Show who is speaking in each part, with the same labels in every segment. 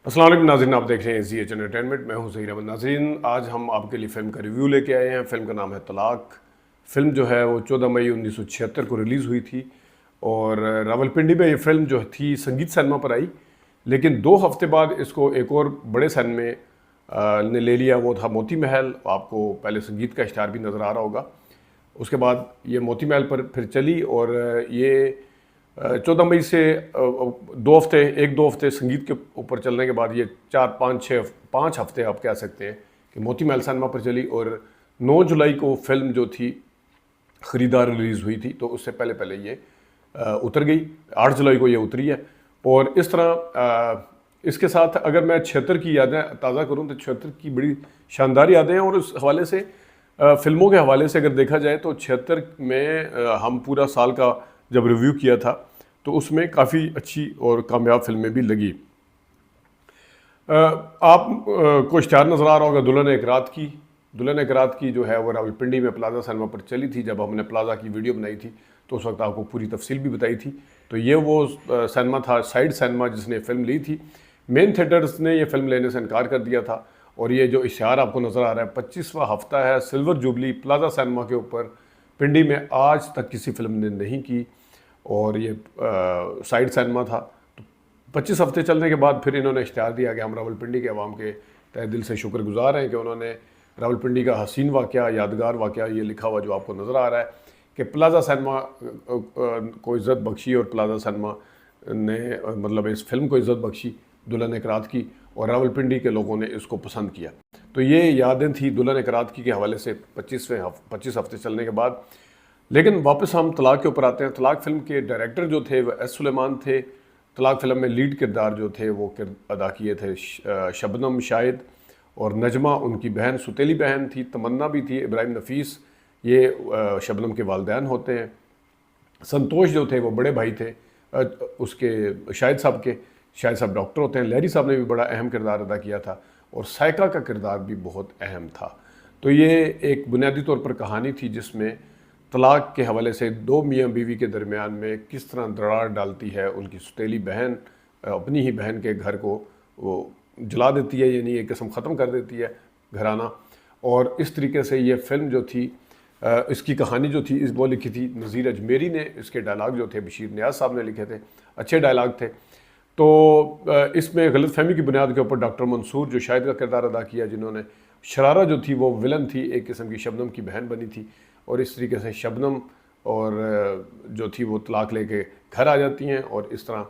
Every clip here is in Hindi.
Speaker 1: अस्सलाम वालेकुम नाज़रीन, आप देख रहे हैं ज़ी एच एंटरटेनमेंट। मैं हूं ज़हीर अहमद। नाज़रीन, आज हम आपके लिए फ़िल्म का रिव्यू लेके आए हैं। फ़िल्म का नाम है तलाक। फ़िल्म जो है वो 14 मई 1976 को रिलीज़ हुई थी और रावलपिंडी में ये फ़िल्म जो थी संगीत सिनेमा पर आई, लेकिन 2 हफ्ते बाद इसको एक और बड़े सिनेमा में ने ले लिया। वो था मोती महल। आपको पहले संगीत का इश्तिहार भी नज़र आ रहा होगा। उसके बाद ये मोती महल पर फिर चली और ये 14 मई से 1-2 हफ्ते संगीत के ऊपर चलने के बाद ये 4-5 हफ्ते आप कह सकते हैं कि मोती महल सिनेमा पर चली। और 9 जुलाई को फिल्म जो थी ख़रीदार रिलीज़ हुई थी, तो उससे पहले पहले ये उतर गई। 8 जुलाई को ये उतरी है। और इस तरह इसके साथ अगर मैं 76 की यादें ताज़ा करूँ तो 76 की बड़ी शानदार यादें हैं। और उस हवाले से फ़िल्मों के हवाले से अगर देखा जाए तो 76 में हम पूरा साल का जब रिव्यू किया था तो उसमें काफ़ी अच्छी और कामयाब फिल्में भी लगी। आप को इश्तिहार नज़र आ रहा होगा दुल्हन एक रात की। दुल्हन एक रात की जो है वो रावलपिंडी में प्लाजा सिनेमा पर चली थी। जब हमने प्लाजा की वीडियो बनाई थी तो उस वक्त आपको पूरी तफसील भी बताई थी। तो ये वो सिनेमा था, साइड सिनेमा, जिसने फ़िल्म ली थी। मेन थिएटर्स ने ये फ़िल्म लेने से इनकार कर दिया था। और ये जो इश्तिहार आपको नज़र आ रहा है 25वां हफ्ता है सिल्वर जुबली प्लाजा सिनेमा के ऊपर पिंडी में आज तक किसी फिल्म ने नहीं की। और ये साइड सिनेमा था। तो 25 हफ्ते चलने के बाद फिर इन्होंने इश्तिहार दिया कि हम रावलपिंडी के अवाम के तहे दिल से शुक्रगुजार हैं कि उन्होंने रावलपिंडी का हसीन वाक़या, यादगार वाक़या ये लिखा हुआ जो आपको नज़र आ रहा है कि प्लाजा सिनेमा को इज़्ज़त बख्शी और प्लाजा सिनेमा ने मतलब इस फिल्म को इज़्ज़त बख्शी दुल्हन एक रात की, और रावलपिंडी के लोगों ने इसको पसंद किया। तो ये यादें थी दुल्हन एक रात की के हवाले से 25 हफ्ते चलने के बाद। लेकिन वापस हम तलाक के ऊपर आते हैं। तलाक फिल्म के डायरेक्टर जो थे वो एस सुलेमान थे। तलाक फिल्म में लीड किरदार जो थे वो अदा किए थे शबनम शाहिद, और नजमा उनकी बहन सुतेली बहन थी, तमन्ना भी थी, इब्राहिम नफीस ये शबनम के वालिदैन होते हैं। संतोष जो थे वो बड़े भाई थे उसके शाहिद साहब डॉक्टर होते हैं। लहरी साहब ने भी बड़ा अहम किरदार अदा किया था और साइका का किरदार भी बहुत अहम था। तो ये एक बुनियादी तौर पर कहानी थी जिसमें तलाक के हवाले से 2 मियाँ बीवी के दरमियान में किस तरह दरार डालती है। उनकी सुतेली बहन अपनी ही बहन के घर को वो जला देती है, यानी एक किस्म ख़त्म कर देती है घराना। और इस तरीके से ये फ़िल्म जो थी इसकी कहानी जो थी वो लिखी थी नज़ीर अजमेरी ने। इसके डायलॉग जो थे बशीर नियाज़ साहब ने लिखे थे, अच्छे डायलॉग थे। तो इसमें गलतफहमी की बुनियाद के ऊपर डॉक्टर मंसूर जो शाहिद का किरदार अदा किया, जिन्होंने शरारा जो थी वो विलन थी, एक किस्म की शबनम की बहन बनी थी। और इस तरीके से शबनम और जो थी वो तलाक लेके घर आ जाती हैं और इस तरह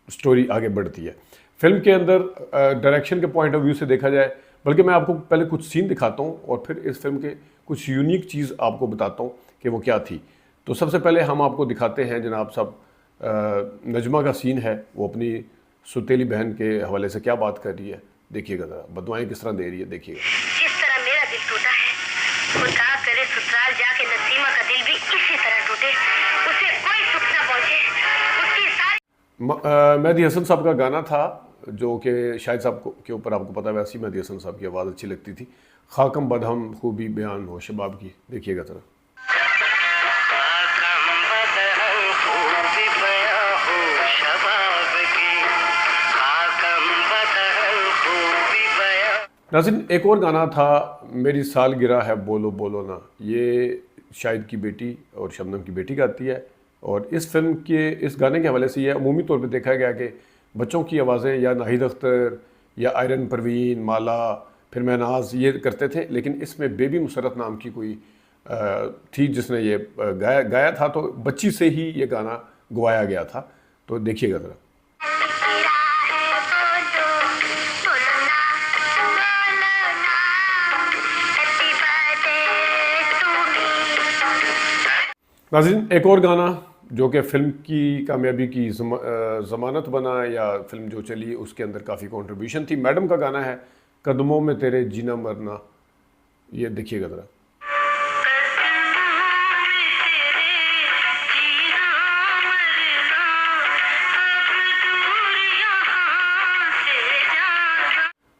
Speaker 1: स्टोरी आगे बढ़ती है। फिल्म के अंदर डायरेक्शन के पॉइंट ऑफ व्यू से देखा जाए, बल्कि मैं आपको पहले कुछ सीन दिखाता हूँ और फिर इस फिल्म के कुछ यूनिक चीज़ आपको बताता हूँ कि वो क्या थी। तो सबसे पहले हम आपको दिखाते हैं जनाब साहब नजमा का सीन है। वो अपनी सुतेली बहन के हवाले से क्या बात कर रही है, देखिएगा ज़रा, बदुआएं किस तरह दे रही है, देखिएगा।
Speaker 2: जिस तरह मेरा दिल टूटा है, खुदा करे ससुराल जाके नसीमा का दिल भी इसी तरह टूटे, उसे कोई सुख ना पहुंचे, उसकी सारी
Speaker 1: मेहदी हसन साहब का गाना था जो कि शाहिद साहब के ऊपर आपको पता है, वैसी मेहदी हसन साहब की आवाज़ अच्छी लगती थी। खाकम बदहम खूबी बयान हो शबाब की, देखिएगा ज़रा। नाज़रीन, एक और गाना था मेरी सालगिरह है बोलो बोलो ना। ये शाहिद की बेटी और शबनम की बेटी गाती है। और इस फिल्म के इस गाने के हवाले से ये अमूमी तौर पे देखा गया कि बच्चों की आवाज़ें या नाहिद अख्तर या आयरन परवीन, माला, फिर महनाज ये करते थे, लेकिन इसमें बेबी मुसरत नाम की कोई थी जिसने ये गाया था। तो बच्ची से ही ये गाना गवाया गया था। तो देखिएगा ज़रा। नाज़रीन, एक और गाना जो कि फ़िल्म की कामयाबी की ज़मानत बना या फिल्म जो चली उसके अंदर काफ़ी कंट्रीब्यूशन थी, मैडम का गाना है कदमों में तेरे जीना मरना। ये देखिएगा ज़रा।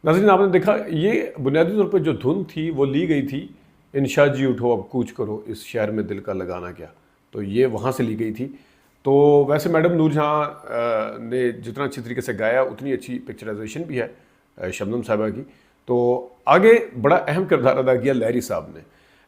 Speaker 1: नाज़रीन, आपने देखा ये बुनियादी तौर पर जो धुन थी वो ली गई थी इंशा जी उठो अब कूच करो इस शहर में दिल का लगाना क्या। तो ये वहाँ से ली गई थी। तो वैसे मैडम नूरजहां ने जितना अच्छी तरीके से गाया उतनी अच्छी पिक्चराइजेशन भी है शबनम साहिबा की। तो आगे बड़ा अहम किरदार अदा किया लहरी साहब ने।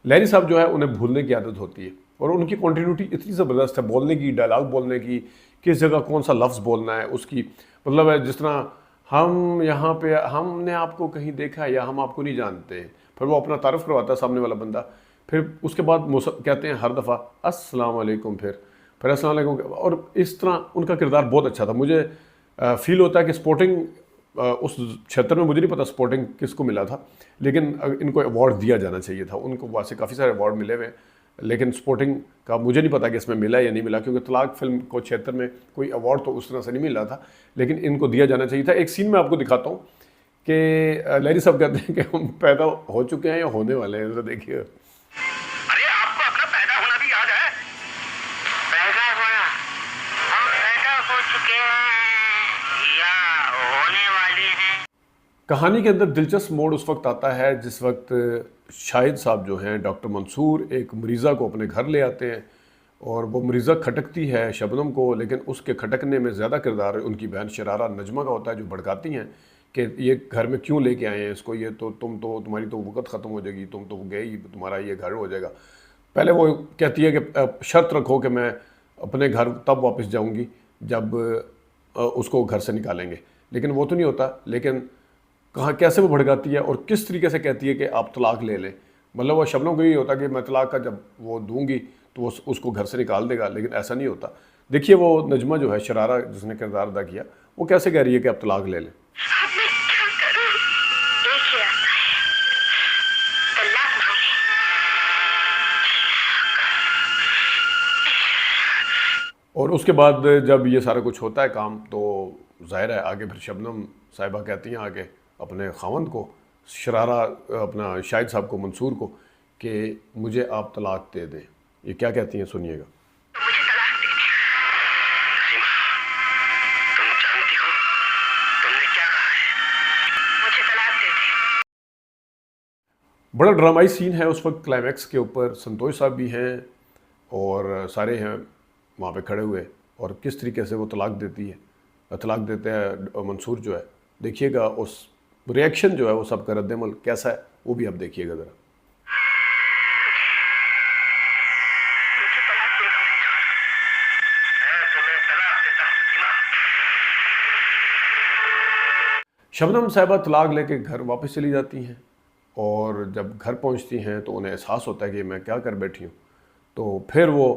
Speaker 1: लहरी साहब जो है उन्हें भूलने की आदत होती है और उनकी कॉन्टीन्यूटी इतनी ज़बरदस्त है बोलने की, डायलॉग बोलने की, किस जगह कौन सा लफ्ज़ बोलना है उसकी, मतलब है जिस तरह हम यहाँ पे हमने आपको कहीं देखा है या हम आपको नहीं जानते, फिर वो अपना तारुफ करवाता है सामने वाला बंदा, फिर उसके बाद कहते हैं हर दफ़ा अस्सलाम वालेकुम, फिर अस्सलाम वालेकुम। और इस तरह उनका किरदार बहुत अच्छा था। मुझे फील होता है कि स्पोर्टिंग उस क्षेत्र में, मुझे नहीं पता स्पोर्टिंग किसको मिला था, लेकिन इनको अवार्ड दिया जाना चाहिए था। उनको वहाँ से काफ़ी सारे अवार्ड मिले हुए, लेकिन स्पोर्टिंग का मुझे नहीं पता कि इसमें मिला या नहीं मिला, क्योंकि तलाक फिल्म को क्षेत्र में कोई अवार्ड तो उस तरह से नहीं मिल रहा था, लेकिन इनको दिया जाना चाहिए था। एक सीन मैं आपको दिखाता हूँ कि लहरी साहब कहते हैं कि हम पैदा हो चुके हैं या होने वाले हैं, जरा देखिए।
Speaker 3: अरे आपको अपना पैदा होना भी याद है?
Speaker 2: पैदा होना, हम पैदा हो चुके हैं या होने वाले हैं।
Speaker 1: कहानी के अंदर दिलचस्प मोड़ उस वक्त आता है जिस वक्त शाहिद साहब जो हैं, डॉक्टर मंसूर, एक मरीज़ा को अपने घर ले आते हैं और वो मरीज़ा खटकती है शबनम को, लेकिन उसके खटकने में ज़्यादा किरदार उनकी बहन शरारा नजमा का होता है, जो भड़काती हैं कि ये घर में क्यों लेके आए हैं इसको, ये तो तुम्हारी तो वक़्त ख़त्म हो जाएगी, तुम तो गए ही, तुम्हारा ये घर हो जाएगा। पहले वो कहती है कि शर्त रखो कि मैं अपने घर तब वापस जाऊंगी जब उसको घर से निकालेंगे, लेकिन वो तो नहीं होता। लेकिन कहाँ कैसे वो भड़काती है और किस तरीके से कहती है कि आप तलाक ले लें, मतलब वो शबनम को ये होता कि मैं तलाक का जब वो दूंगी तो वो उसको घर से निकाल देगा, लेकिन ऐसा नहीं होता। देखिए वो नजमा जो है, शरारा जिसने किरदार अदा किया, वो कैसे कह रही है कि आप तलाक ले लें।
Speaker 2: अब मैं क्या करूं? एक ही रास्ता है, तलाक मांगे।
Speaker 1: और उसके बाद जब ये सारा कुछ होता है काम, तो ज़ाहिर है आगे फिर शबनम साहिबा कहती हैं आगे अपने खावंद को, शरारा अपना शाहिद साहब को, मंसूर को, कि मुझे आप तलाक दे दें। ये क्या कहती हैं सुनिएगा।
Speaker 2: मुझे तलाक दे दे।
Speaker 3: नसीमा, तुम जानती हो तुमने क्या कहा है?
Speaker 2: मुझे तलाक दे दे।
Speaker 1: बड़ा ड्रामाई सीन है उस वक्त। क्लाइमैक्स के ऊपर संतोष साहब भी हैं और सारे हैं वहाँ पे खड़े हुए, और किस तरीके से वो तलाक देती है, तलाक देते हैं मंसूर जो है। देखिएगा उस रिएक्शन जो है वो सबका रद्दमल कैसा है, वो भी आप देखिएगा ज़रा।
Speaker 2: मुझे तलाक दे दो।
Speaker 3: मैं तुम्हें तलाक देता हूँ नसीमा।
Speaker 1: शबनम साहिबा तलाक लेके घर वापस चली जाती हैं और जब घर पहुंचती हैं तो उन्हें एहसास होता है कि मैं क्या कर बैठी हूँ। तो फिर वो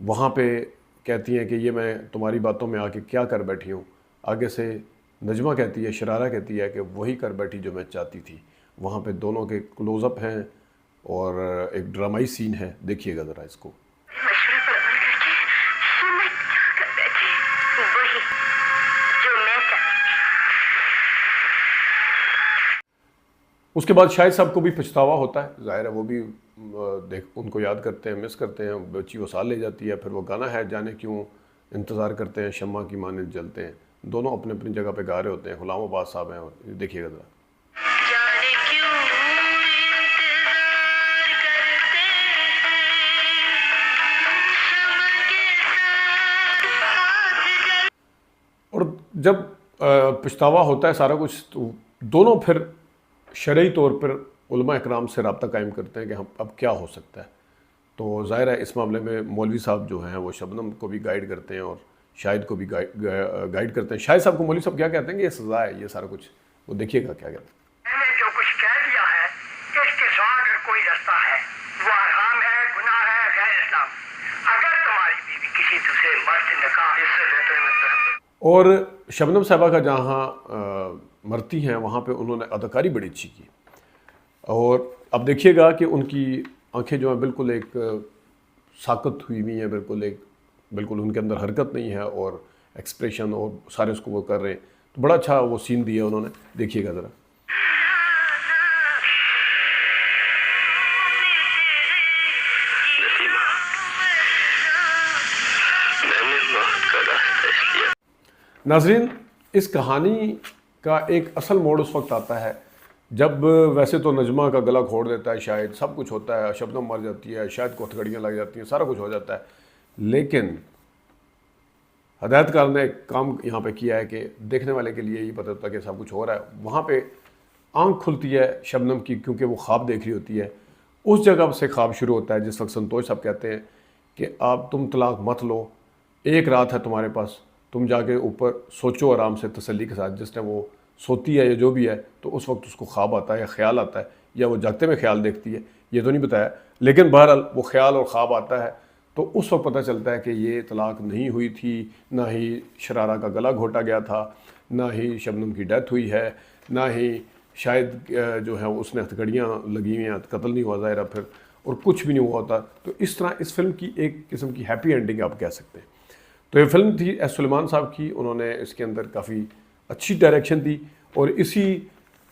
Speaker 1: वहाँ पे कहती हैं कि ये मैं तुम्हारी बातों में आके क्या कर बैठी हूँ। आगे से नजमा कहती है, शरारा कहती है कि वही कर बैठी जो मैं चाहती थी। वहाँ पे दोनों के क्लोज़अप हैं और एक ड्रामाई सीन है, देखिएगा ज़रा इसको।
Speaker 2: मशवरे पर अमल करके ये मैं क्या कर बैठी? वही जो मैं चाहती थी।
Speaker 1: उसके बाद शाहिद साहब को भी पछतावा होता है, ज़ाहिर है वो भी देख उनको याद करते हैं, मिस करते हैं। बच्ची वो साल ले जाती है, फिर वो गाना है जाने क्यों इंतज़ार करते हैं, शम्मा की माने जलते हैं। दोनों अपने अपनी जगह पे गा रहे होते हैं। गुलाम अब्बास साहब हैं, और देखिएगा ज़रा।
Speaker 2: जाने क्यों इंतजार करते हैं, शम्मा के साथ जल।
Speaker 1: और जब पछतावा होता है सारा कुछ, तो दोनों फिर शरई तौर पर उलमा इकराम से रब्ता कायम करते हैं कि हम अब क्या हो सकता है। तो ज़ाहिर है इस मामले में मौलवी साहब जो हैं वो शबनम को भी गाइड करते हैं और शाहिद को भी गाइड करते हैं। शाहिद साहब को मौलवी साहब क्या कहते हैं कि ये सज़ा है, ये सारा कुछ, वो देखिएगा क्या कहते हैं।
Speaker 3: मैंने जो कुछ कह दिया है, इसके सिवा अगर कोई रास्ता है वो हराम है, गुनाह है, गैर इस्लाम। अगर तुम्हारी बीवी किसी दूसरे मर्द से निकाह, इससे बेहतर मैं तरफ।
Speaker 1: और शबनम साहिबा का जहाँ मरती हैं वहाँ पे उन्होंने अदाकारी बड़ी अच्छी की। और अब देखिएगा कि उनकी आंखें जो हैं बिल्कुल एक साकत हुई हुई हैं, बिल्कुल उनके अंदर हरकत नहीं है और एक्सप्रेशन और सारे उसको वो कर रहे हैं। तो बड़ा अच्छा वो सीन दिया उन्होंने, देखिएगा ज़रा।
Speaker 3: नसीमा, मैंने मौत का रास्ता इसलिए।
Speaker 1: नाज़रीन, इस कहानी का एक असल मोड़ उस वक्त आता है जब वैसे तो नजमा का गला खोड़ देता है शायद, सब कुछ होता है, शबनम मर जाती है, शायद को हथकड़ियाँ लग जाती हैं, सारा कुछ हो जाता है, लेकिन हदायतकार ने एक काम यहाँ पे किया है कि देखने वाले के लिए ये पता होता है कि सब कुछ हो रहा है, वहाँ पे आंख खुलती है शबनम की क्योंकि वो ख्वाब देख रही होती है। उस जगह से ख्वाब शुरू होता है जिस वक्त संतोष साहब कहते हैं कि आप तुम तलाक मत लो, एक रात है तुम्हारे पास, तुम जाके ऊपर सोचो आराम से तसल्ली के साथ। जिस टाइम वो सोती है या जो भी है तो उस वक्त उसको ख्वाब आता है या ख्याल आता है या वो जागते में ख्याल देखती है, ये तो नहीं बताया, लेकिन बहरहाल वो ख्याल और ख्वाब आता है। तो उस वक्त पता चलता है कि ये तलाक नहीं हुई थी, ना ही शरारा का गला घोटा गया था, ना ही शबनम की डेथ हुई है, ना ही शायद जो है उसने हथकड़ियाँ लगी हुई हैं, कत्ल नहीं हुआ ज़ाहिर फिर, और कुछ भी नहीं हुआ होता। तो इस तरह इस फिल्म की एक किस्म की हैप्पी एंडिंग आप कह सकते हैं। तो ये फिल्म थी एस सुलेमान साहब की, उन्होंने इसके अंदर काफ़ी अच्छी डायरेक्शन दी और इसी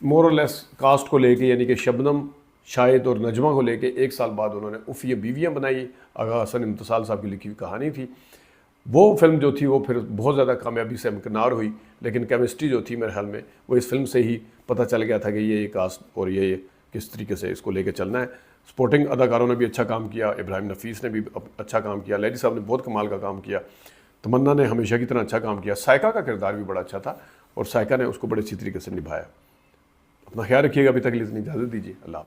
Speaker 1: मोर और लेस कास्ट को लेके, यानी कि शबनम, शाहिद और नजमा को लेके 1 साल बाद उन्होंने उफ़ ये बीवियाँ बनाई। आगा हसन इम्तिसाल साहब की लिखी हुई कहानी थी। वो फिल्म जो थी वो फिर बहुत ज़्यादा कामयाबी से हमकिनार हुई, लेकिन केमिस्ट्री जो थी मेरे ख्याल में वो इस फिल्म से ही पता चल गया था कि ये कास्ट और ये किस तरीके से इसको लेके चलना है। स्पोर्टिंग अदाकारों ने भी अच्छा काम किया, इब्राहिम नफीस ने भी अच्छा काम किया, लैरी साहब ने बहुत कमाल का काम किया, तमन्ना ने हमेशा की तरह अच्छा काम किया, साइका का किरदार भी बड़ा अच्छा था और साइका ने उसको बड़े अच्छी तरीके से निभाया। अपना ख्याल रखिएगा, अभी तक के लिए इतनी इजाज़त दीजिए, अल्लाह।